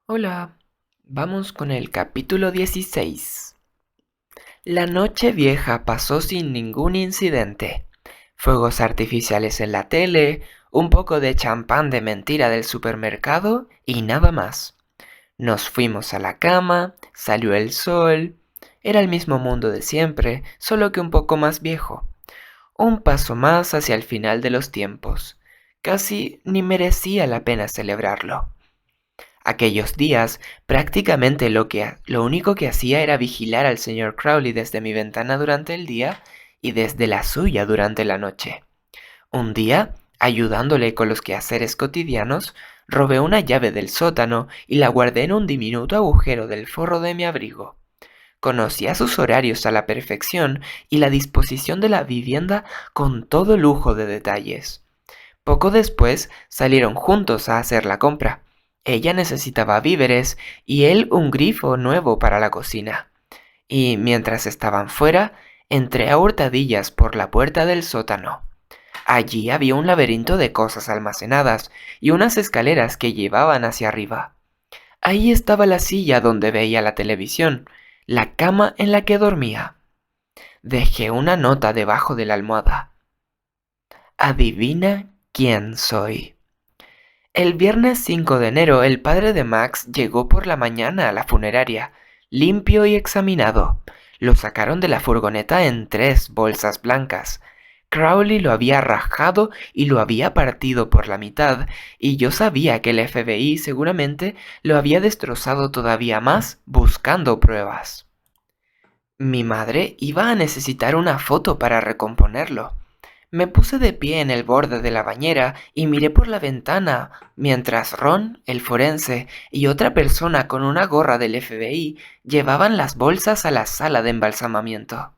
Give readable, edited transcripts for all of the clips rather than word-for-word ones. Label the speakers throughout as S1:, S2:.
S1: Hola, vamos con el capítulo 16. La noche vieja pasó sin ningún incidente. Fuegos artificiales en la tele, un poco de champán de mentira del supermercado y nada más. Nos fuimos a la cama, salió el sol. Era el mismo mundo de siempre, solo que un poco más viejo. Un paso más hacia el final de los tiempos. Casi ni merecía la pena celebrarlo. Aquellos días, prácticamente lo único que hacía era vigilar al señor Crowley desde mi ventana durante el día y desde la suya durante la noche. Un día, ayudándole con los quehaceres cotidianos, robé una llave del sótano y la guardé en un diminuto agujero del forro de mi abrigo. Conocía sus horarios a la perfección y la disposición de la vivienda con todo lujo de detalles. Poco después salieron juntos a hacer la compra. Ella necesitaba víveres y él un grifo nuevo para la cocina. Y mientras estaban fuera, entré a hurtadillas por la puerta del sótano. Allí había un laberinto de cosas almacenadas y unas escaleras que llevaban hacia arriba. Ahí estaba la silla donde veía la televisión, la cama en la que dormía. Dejé una nota debajo de la almohada. Adivina quién soy. El viernes 5 de enero el padre de Max llegó por la mañana a la funeraria, limpio y examinado. Lo sacaron de la furgoneta en 3 bolsas blancas. Crowley lo había rajado y lo había partido por la mitad, y yo sabía que el FBI seguramente lo había destrozado todavía más buscando pruebas. Mi madre iba a necesitar una foto para recomponerlo. Me puse de pie en el borde de la bañera y miré por la ventana mientras Ron, el forense, y otra persona con una gorra del FBI llevaban las bolsas a la sala de embalsamamiento.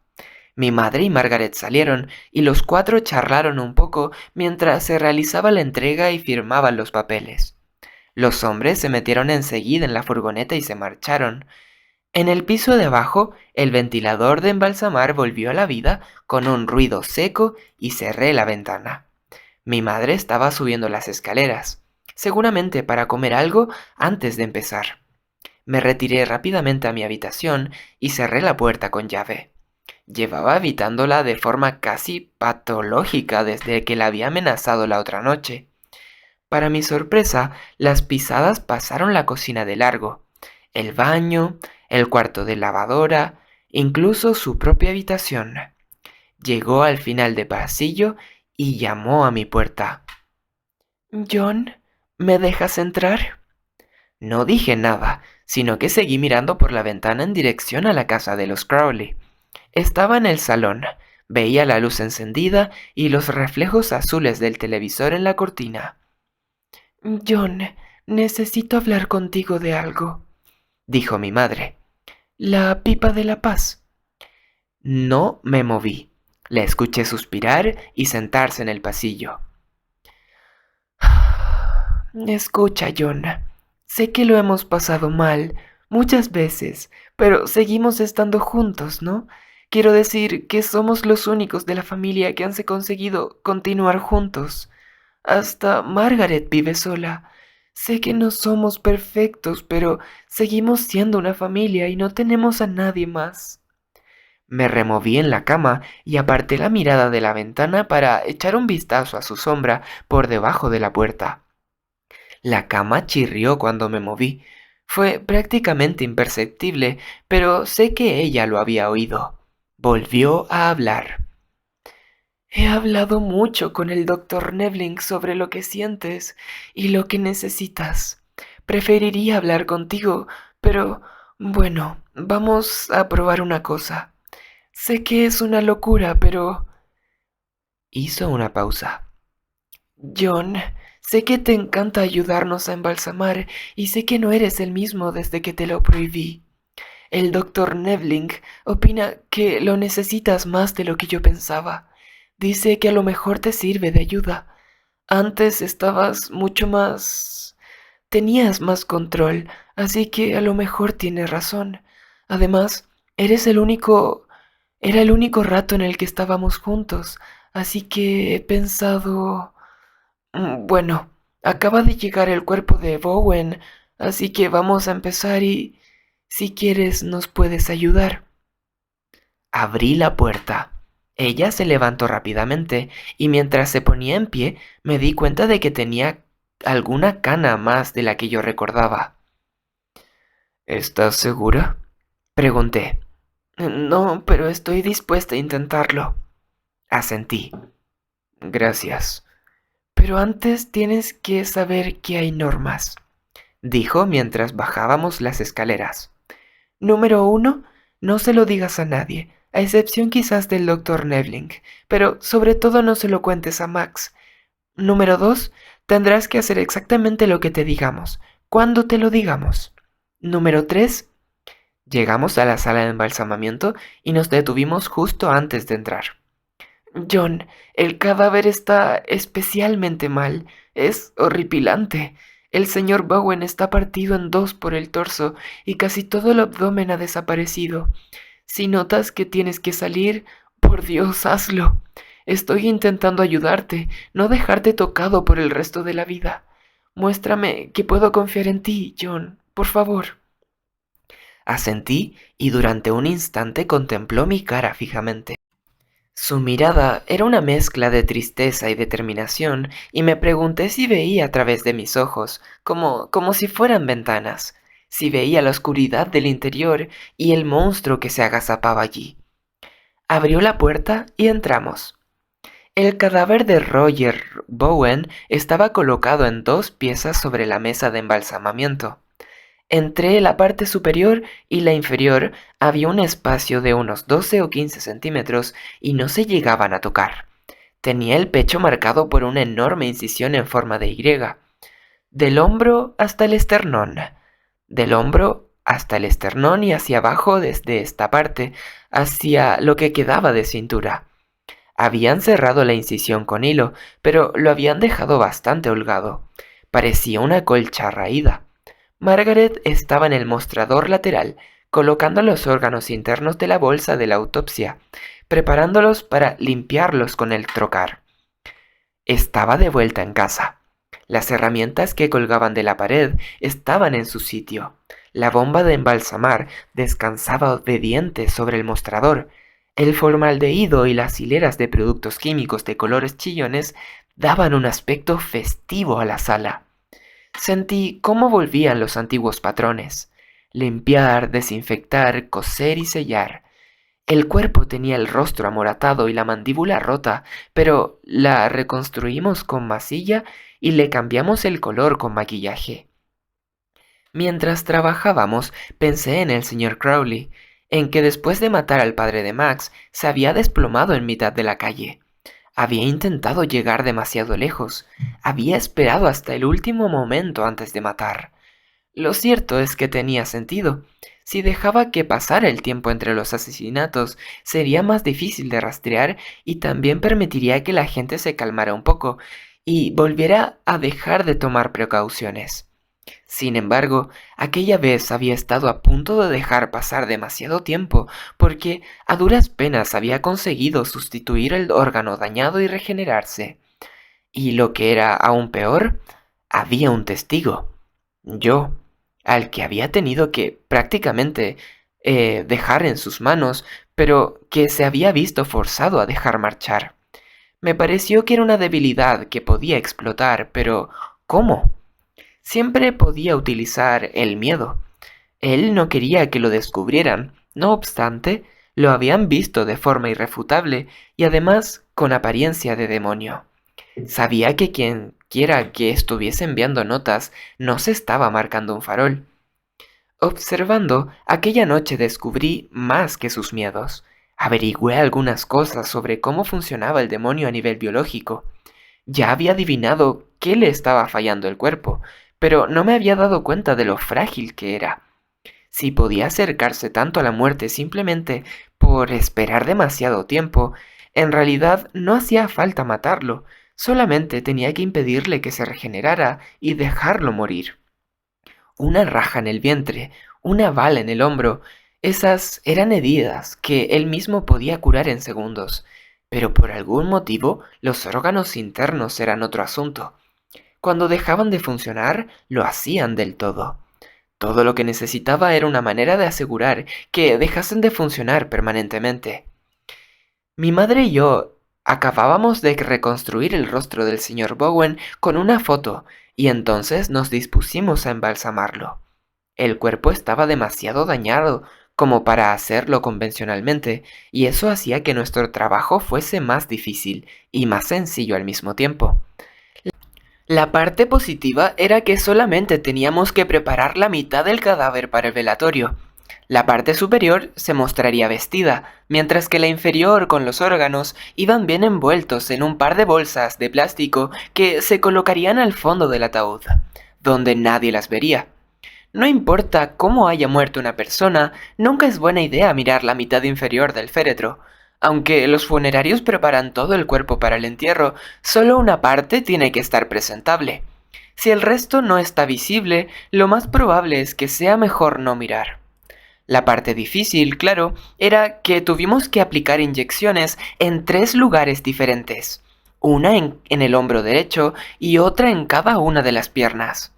S1: Mi madre y Margaret salieron y los 4 charlaron un poco mientras se realizaba la entrega y firmaban los papeles. Los hombres se metieron enseguida en la furgoneta y se marcharon. En el piso de abajo, el ventilador de embalsamar volvió a la vida con un ruido seco y cerré la ventana. Mi madre estaba subiendo las escaleras, seguramente para comer algo antes de empezar. Me retiré rápidamente a mi habitación y cerré la puerta con llave. Llevaba evitándola de forma casi patológica desde que la había amenazado la otra noche. Para mi sorpresa, las pisadas pasaron la cocina de largo, el baño, el cuarto de lavadora, incluso su propia habitación. Llegó al final del pasillo y llamó a mi puerta. John, ¿me dejas entrar? No dije nada, sino que seguí mirando por la ventana en dirección a la casa de los Crowley. Estaba en el salón, veía la luz encendida y los reflejos azules del televisor en la cortina. John, necesito hablar contigo de algo, dijo mi madre. La pipa de la paz. No me moví. La escuché suspirar y sentarse en el pasillo. Escucha, John. Sé que lo hemos pasado mal muchas veces, pero seguimos estando juntos, ¿no? Quiero decir que somos los únicos de la familia que han conseguido continuar juntos. Hasta Margaret vive sola. Sé que no somos perfectos, pero seguimos siendo una familia y no tenemos a nadie más. Me removí en la cama y aparté la mirada de la ventana para echar un vistazo a su sombra por debajo de la puerta. La cama chirrió cuando me moví. Fue prácticamente imperceptible, pero sé que ella lo había oído. Volvió a hablar. He hablado mucho con el doctor Nevling sobre lo que sientes y lo que necesitas. Preferiría hablar contigo, pero bueno, vamos a probar una cosa. Sé que es una locura, pero... Hizo una pausa. John, sé que te encanta ayudarnos a embalsamar y sé que no eres el mismo desde que te lo prohibí. El doctor Nevling opina que lo necesitas más de lo que yo pensaba. Dice que a lo mejor te sirve de ayuda. Antes estabas mucho más... Tenías más control, así que a lo mejor tienes razón. Además, eres el único... Era el único rato en el que estábamos juntos, así que he pensado... Bueno, acaba de llegar el cuerpo de Bowen. así que vamos a empezar y, si quieres, nos puedes ayudar. Abrí la puerta. Ella se levantó rápidamente y mientras se ponía en pie me di cuenta de que tenía alguna cana más de la que yo recordaba. ¿Estás segura? Pregunté. No, pero estoy dispuesta a intentarlo. Asentí. Gracias. Pero antes tienes que saber que hay normas, dijo mientras bajábamos las escaleras. Número 1, no se lo digas a nadie, a excepción quizás del Dr. Nevling, pero sobre todo no se lo cuentes a Max. Número 2, tendrás que hacer exactamente lo que te digamos, cuando te lo digamos. Número 3, llegamos a la sala de embalsamamiento y nos detuvimos justo antes de entrar. John, el cadáver está especialmente mal. Es horripilante. El señor Bowen está partido en dos por el torso y casi todo el abdomen ha desaparecido. Si notas que tienes que salir, por Dios, hazlo. Estoy intentando ayudarte, no dejarte tocado por el resto de la vida. Muéstrame que puedo confiar en ti, John, por favor. Asentí y durante un instante contempló mi cara fijamente. Su mirada era una mezcla de tristeza y determinación, y me pregunté si veía a través de mis ojos, como si fueran ventanas, si veía la oscuridad del interior y el monstruo que se agazapaba allí. Abrió la puerta y entramos. El cadáver de Roger Bowen estaba colocado en dos piezas sobre la mesa de embalsamamiento. Entre la parte superior y la inferior había un espacio de unos 12 o 15 centímetros y no se llegaban a tocar. Tenía el pecho marcado por una enorme incisión en forma de Y. Del hombro hasta el esternón. Del hombro hasta el esternón y hacia abajo desde esta parte, hacia lo que quedaba de cintura. Habían cerrado la incisión con hilo, pero lo habían dejado bastante holgado. Parecía una colcha raída. Margaret estaba en el mostrador lateral, colocando los órganos internos de la bolsa de la autopsia, preparándolos para limpiarlos con el trocar. Estaba de vuelta en casa. Las herramientas que colgaban de la pared estaban en su sitio. La bomba de embalsamar descansaba obediente sobre el mostrador. El formaldehído y las hileras de productos químicos de colores chillones daban un aspecto festivo a la sala. Sentí cómo volvían los antiguos patrones. Limpiar, desinfectar, coser y sellar. El cuerpo tenía el rostro amoratado y la mandíbula rota, pero la reconstruimos con masilla y le cambiamos el color con maquillaje. Mientras trabajábamos, pensé en el señor Crowley, en que después de matar al padre de Max, se había desplomado en mitad de la calle. Había intentado llegar demasiado lejos. Había esperado hasta el último momento antes de matar. Lo cierto es que tenía sentido. Si dejaba que pasara el tiempo entre los asesinatos, sería más difícil de rastrear y también permitiría que la gente se calmara un poco y volviera a dejar de tomar precauciones. Sin embargo, aquella vez había estado a punto de dejar pasar demasiado tiempo porque a duras penas había conseguido sustituir el órgano dañado y regenerarse. Y lo que era aún peor, había un testigo. Yo, al que había tenido que prácticamente dejar en sus manos, pero que se había visto forzado a dejar marchar. Me pareció que era una debilidad que podía explotar, pero ¿cómo? Siempre podía utilizar el miedo. Él no quería que lo descubrieran. No obstante, lo habían visto de forma irrefutable y además con apariencia de demonio. Sabía que quien quiera que estuviese enviando notas no se estaba marcando un farol. Observando, aquella noche descubrí más que sus miedos. Averigüé algunas cosas sobre cómo funcionaba el demonio a nivel biológico. Ya había adivinado qué le estaba fallando el cuerpo, pero no me había dado cuenta de lo frágil que era. Si podía acercarse tanto a la muerte simplemente por esperar demasiado tiempo, en realidad no hacía falta matarlo, solamente tenía que impedirle que se regenerara y dejarlo morir. Una raja en el vientre, una bala en el hombro, esas eran heridas que él mismo podía curar en segundos, pero por algún motivo los órganos internos eran otro asunto. Cuando dejaban de funcionar, lo hacían del todo. Todo lo que necesitaba era una manera de asegurar que dejasen de funcionar permanentemente. Mi madre y yo acabábamos de reconstruir el rostro del señor Bowen con una foto y entonces nos dispusimos a embalsamarlo. El cuerpo estaba demasiado dañado como para hacerlo convencionalmente, y eso hacía que nuestro trabajo fuese más difícil y más sencillo al mismo tiempo. La parte positiva era que solamente teníamos que preparar la mitad del cadáver para el velatorio. La parte superior se mostraría vestida, mientras que la inferior con los órganos iban bien envueltos en un par de bolsas de plástico que se colocarían al fondo del ataúd, donde nadie las vería. No importa cómo haya muerto una persona, nunca es buena idea mirar la mitad inferior del féretro. Aunque los funerarios preparan todo el cuerpo para el entierro, solo una parte tiene que estar presentable. Si el resto no está visible, lo más probable es que sea mejor no mirar. La parte difícil, claro, era que tuvimos que aplicar inyecciones en 3 lugares diferentes, una en el hombro derecho y otra en cada una de las piernas.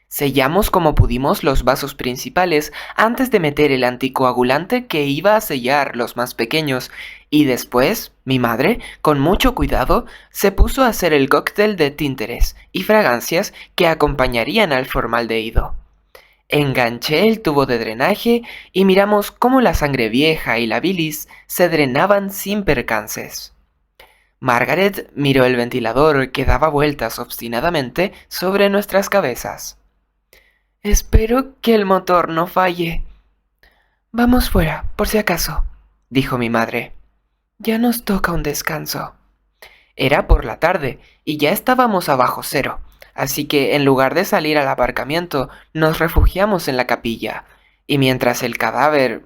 S1: Sellamos como pudimos los vasos principales antes de meter el anticoagulante que iba a sellar los más pequeños, y después, mi madre, con mucho cuidado, se puso a hacer el cóctel de títeres y fragancias que acompañarían al formaldehído. Enganché el tubo de drenaje y miramos cómo la sangre vieja y la bilis se drenaban sin percances. Margaret miró el ventilador que daba vueltas obstinadamente sobre nuestras cabezas. Espero que el motor no falle. Vamos fuera, por si acaso, dijo mi madre. Ya nos toca un descanso. Era por la tarde y ya estábamos abajo cero, así que en lugar de salir al aparcamiento, nos refugiamos en la capilla, y mientras el cadáver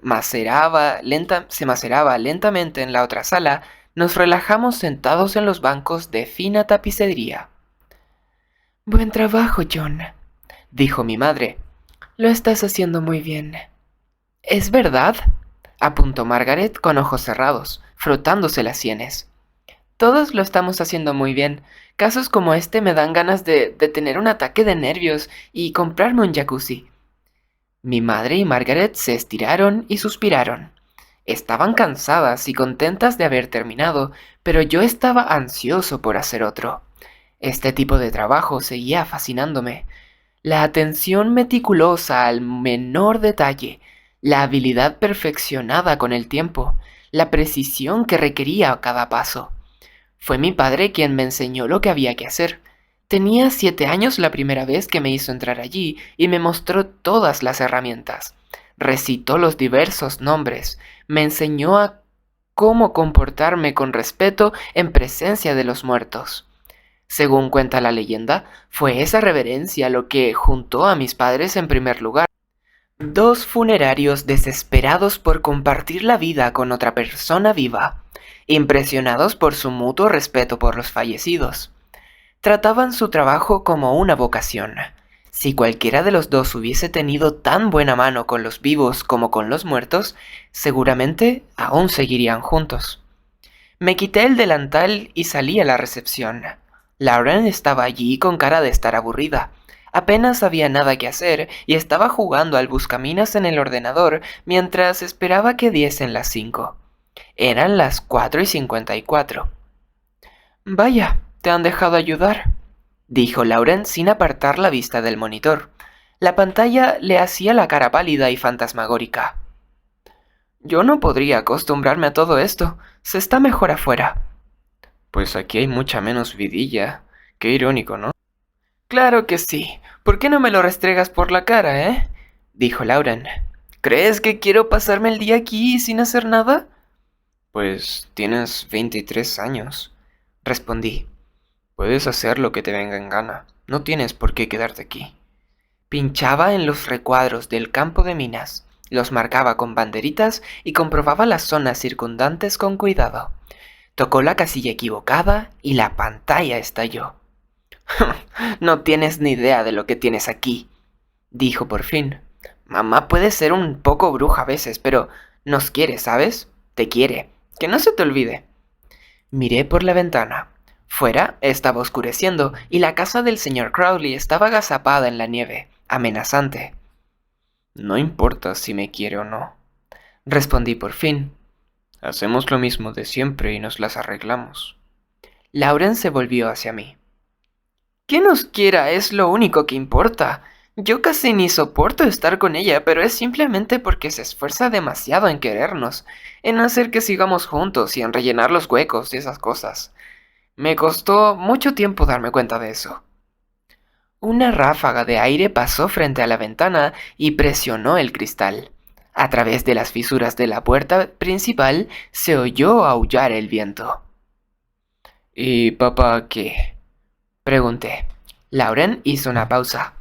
S1: se maceraba lentamente en la otra sala, nos relajamos sentados en los bancos de fina tapicería. Buen trabajo, John, dijo mi madre. Lo estás haciendo muy bien. ¿Es verdad?, apuntó Margaret con ojos cerrados, frotándose las sienes. Todos lo estamos haciendo muy bien. Casos como este me dan ganas de tener un ataque de nervios y comprarme un jacuzzi. Mi madre y Margaret se estiraron y suspiraron. Estaban cansadas y contentas de haber terminado, pero yo estaba ansioso por hacer otro. Este tipo de trabajo seguía fascinándome. La atención meticulosa al menor detalle, la habilidad perfeccionada con el tiempo, la precisión que requería cada paso. Fue mi padre quien me enseñó lo que había que hacer. Tenía 7 años la primera vez que me hizo entrar allí y me mostró todas las herramientas. Recitó los diversos nombres, me enseñó a cómo comportarme con respeto en presencia de los muertos. Según cuenta la leyenda, fue esa reverencia lo que juntó a mis padres en primer lugar. 2 funerarios desesperados por compartir la vida con otra persona viva, impresionados por su mutuo respeto por los fallecidos. Trataban su trabajo como una vocación. Si cualquiera de los dos hubiese tenido tan buena mano con los vivos como con los muertos, seguramente aún seguirían juntos. Me quité el delantal y salí a la recepción. Lauren estaba allí con cara de estar aburrida. Apenas había nada que hacer y estaba jugando al buscaminas en el ordenador mientras esperaba que diesen las 5. Eran las 4:54. Vaya, te han dejado ayudar, dijo Lauren sin apartar la vista del monitor. La pantalla le hacía la cara pálida y fantasmagórica. Yo no podría acostumbrarme a todo esto. Se está mejor afuera. Pues aquí hay mucha menos vidilla. Qué irónico, ¿no? Claro que sí. ¿Por qué no me lo restregas por la cara, dijo Lauren. ¿Crees que quiero pasarme el día aquí sin hacer nada? Pues tienes 23 años, respondí. Puedes hacer lo que te venga en gana. No tienes por qué quedarte aquí. Pinchaba en los recuadros del campo de minas, los marcaba con banderitas y comprobaba las zonas circundantes con cuidado. Tocó la casilla equivocada y la pantalla estalló. No tienes ni idea de lo que tienes aquí, dijo por fin. Mamá puede ser un poco bruja a veces, pero nos quiere, ¿sabes? Te quiere. Que no se te olvide. Miré por la ventana. Fuera estaba oscureciendo y la casa del señor Crowley estaba agazapada en la nieve, amenazante. No importa si me quiere o no, respondí por fin. Hacemos lo mismo de siempre y nos las arreglamos. Lauren se volvió hacia mí. Que nos quiera es lo único que importa. Yo casi ni soporto estar con ella, pero es simplemente porque se esfuerza demasiado en querernos, en hacer que sigamos juntos y en rellenar los huecos y esas cosas. Me costó mucho tiempo darme cuenta de eso. Una ráfaga de aire pasó frente a la ventana y presionó el cristal. A través de las fisuras de la puerta principal se oyó aullar el viento. ¿Y papá qué? Pregunté. Lauren hizo una pausa.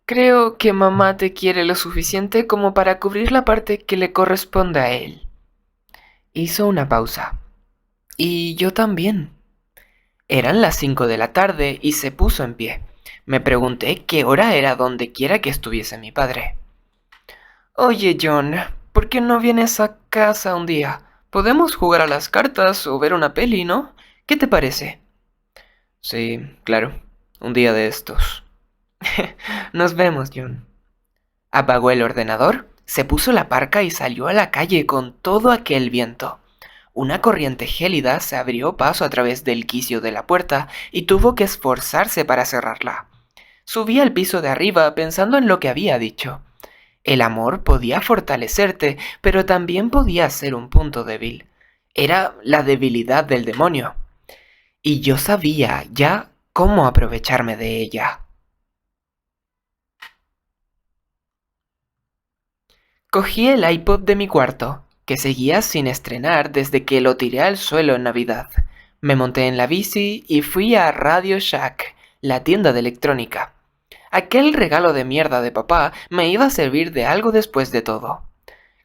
S1: Creo que mamá te quiere lo suficiente como para cubrir la parte que le corresponde a él. Hizo una pausa. Y yo también. Eran las 5 de la tarde y se puso en pie. Me pregunté qué hora era donde quiera que estuviese mi padre. Oye, John, ¿por qué no vienes a casa un día? Podemos jugar a las cartas o ver una peli, ¿no? ¿Qué te parece? Sí, claro. Un día de estos. Nos vemos, John. Apagó el ordenador, se puso la parca y salió a la calle con todo aquel viento. Una corriente gélida se abrió paso a través del quicio de la puerta y tuvo que esforzarse para cerrarla. Subí al piso de arriba pensando en lo que había dicho. El amor podía fortalecerte, pero también podía ser un punto débil. Era la debilidad del demonio. Y yo sabía ya cómo aprovecharme de ella. Cogí el iPod de mi cuarto, que seguía sin estrenar desde que lo tiré al suelo en Navidad. Me monté en la bici y fui a Radio Shack, la tienda de electrónica. Aquel regalo de mierda de papá me iba a servir de algo después de todo.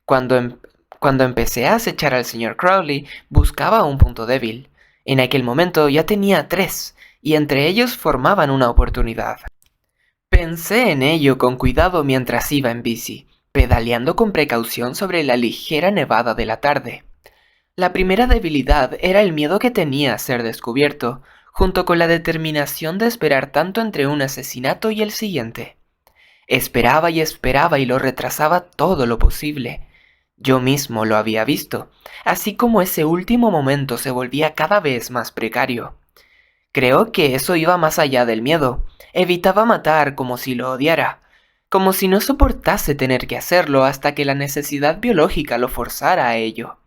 S1: Cuando, cuando empecé a acechar al señor Crowley, buscaba un punto débil. En aquel momento ya tenía 3, y entre ellos formaban una oportunidad. Pensé en ello con cuidado mientras iba en bici, pedaleando con precaución sobre la ligera nevada de la tarde. La primera debilidad era el miedo que tenía a ser descubierto, junto con la determinación de esperar tanto entre un asesinato y el siguiente. Esperaba y lo retrasaba todo lo posible. Yo mismo lo había visto, así como ese último momento se volvía cada vez más precario. Creo que eso iba más allá del miedo. Evitaba matar como si lo odiara, como si no soportase tener que hacerlo hasta que la necesidad biológica lo forzara a ello.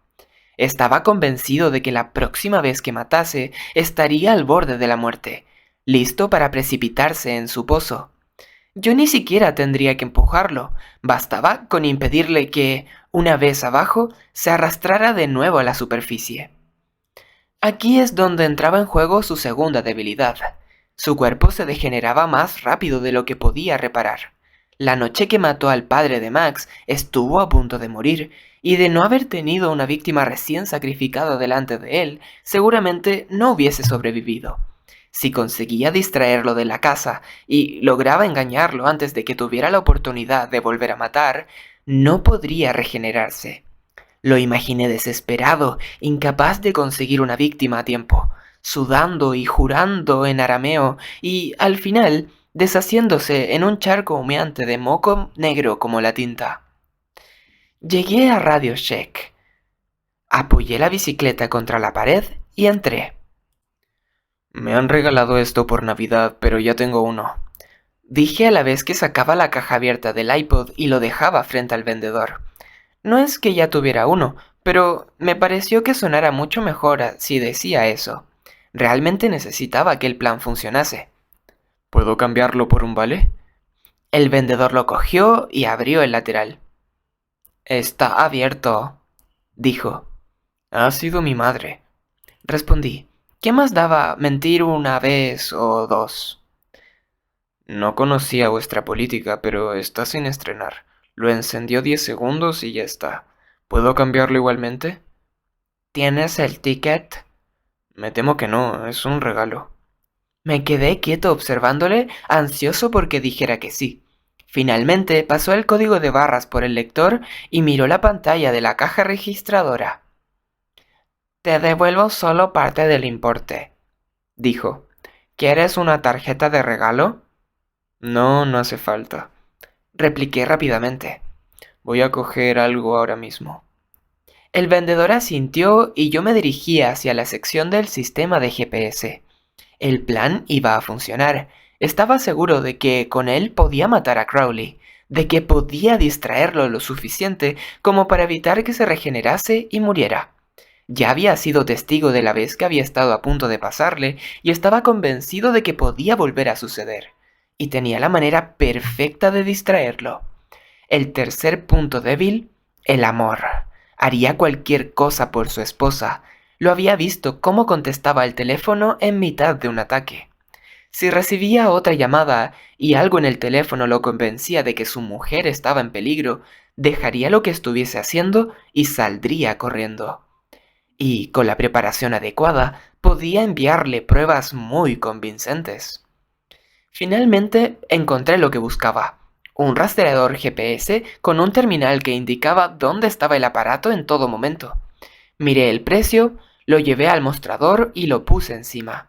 S1: Estaba convencido de que la próxima vez que matase estaría al borde de la muerte, listo para precipitarse en su pozo. Yo ni siquiera tendría que empujarlo, bastaba con impedirle que, una vez abajo, se arrastrara de nuevo a la superficie. Aquí es donde entraba en juego su segunda debilidad. Su cuerpo se degeneraba más rápido de lo que podía reparar. La noche que mató al padre de Max estuvo a punto de morir, y de no haber tenido una víctima recién sacrificada delante de él, seguramente no hubiese sobrevivido. Si conseguía distraerlo de la casa y lograba engañarlo antes de que tuviera la oportunidad de volver a matar, no podría regenerarse. Lo imaginé desesperado, incapaz de conseguir una víctima a tiempo, sudando y jurando en arameo y, al final, deshaciéndose en un charco humeante de moco negro como la tinta. Llegué a Radio Shack. Apoyé la bicicleta contra la pared y entré. Me han regalado esto por Navidad, pero ya tengo uno. Dije a la vez que sacaba la caja abierta del iPod y lo dejaba frente al vendedor. No es que ya tuviera uno, pero me pareció que sonara mucho mejor si decía eso. Realmente necesitaba que el plan funcionase. ¿Puedo cambiarlo por un vale? El vendedor lo cogió y abrió el lateral. Está abierto, dijo. Ha sido mi madre. Respondí. ¿Qué más daba mentir una vez o dos? No conocía vuestra política, pero está sin estrenar. Lo encendió 10 segundos y ya está. ¿Puedo cambiarlo igualmente? ¿Tienes el ticket? Me temo que no, es un regalo. Me quedé quieto observándole, ansioso porque dijera que sí. Finalmente pasó el código de barras por el lector y miró la pantalla de la caja registradora. Te devuelvo solo parte del importe, dijo. ¿Quieres una tarjeta de regalo? No, no hace falta. repliqué rápidamente. Voy a coger algo ahora mismo. El vendedor asintió y yo me dirigí hacia la sección del sistema de GPS. El plan iba a funcionar. Estaba seguro de que con él podía matar a Crowley, de que podía distraerlo lo suficiente como para evitar que se regenerase y muriera. Ya había sido testigo de la vez que había estado a punto de pasarle y estaba convencido de que podía volver a suceder. Y tenía la manera perfecta de distraerlo. El tercer punto débil, el amor. Haría cualquier cosa por su esposa. Lo había visto cómo contestaba el teléfono en mitad de un ataque. Si recibía otra llamada y algo en el teléfono lo convencía de que su mujer estaba en peligro, dejaría lo que estuviese haciendo y saldría corriendo. Y con la preparación adecuada, podía enviarle pruebas muy convincentes. Finalmente encontré lo que buscaba. Un rastreador GPS con un terminal que indicaba dónde estaba el aparato en todo momento. Miré el precio, lo llevé al mostrador y lo puse encima.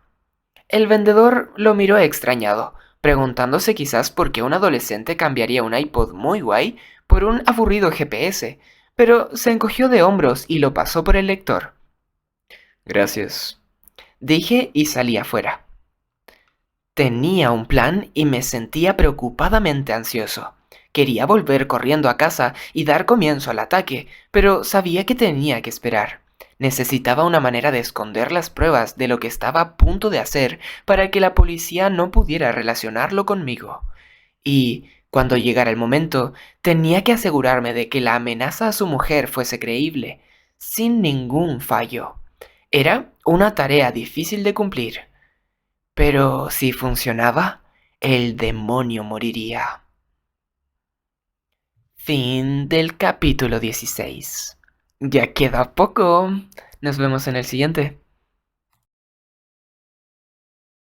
S1: El vendedor lo miró extrañado, preguntándose quizás por qué un adolescente cambiaría un iPod muy guay por un aburrido GPS, pero se encogió de hombros y lo pasó por el lector. Gracias, dije y salí afuera. Tenía un plan y me sentía preocupadamente ansioso. Quería volver corriendo a casa y dar comienzo al ataque, pero sabía que tenía que esperar. Necesitaba una manera de esconder las pruebas de lo que estaba a punto de hacer para que la policía no pudiera relacionarlo conmigo. Y, cuando llegara el momento, tenía que asegurarme de que la amenaza a su mujer fuese creíble, sin ningún fallo. Era una tarea difícil de cumplir. Pero si funcionaba, el demonio moriría. Fin del capítulo 16. Ya queda poco. Nos vemos en el siguiente.